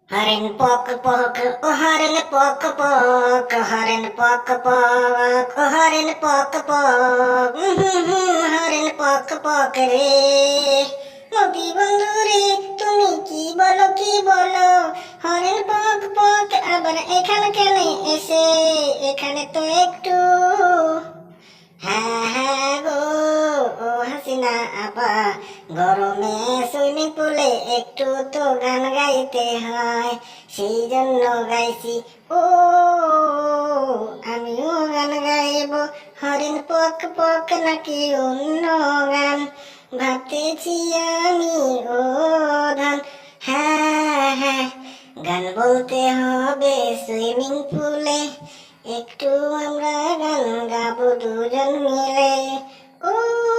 horn পক পক ও horn পক পক হরেন পক পক ও হরেন পক পক হরেন পক পক রে মতি বন্ধু রে তুমি কি বলো হরেন পক পক আবার এখানে কেন এসে এখানে তো একটু হ্যাঁ হ্যাঁ গো ও হাসিনা আপা গরমে সুইমিং পুলে একটু তো গান গাইতে হয় সেই জন্য গাইছি ও আমিও গান গাইব হরিণ পক পক নাকি অন্য গান ভাবতেছি আমি ও ধান হ্যাঁ হ্যাঁ গান বলতে হবে সুইমিং পুলে একটু আমরা গান গাবো দুজন মিলে ও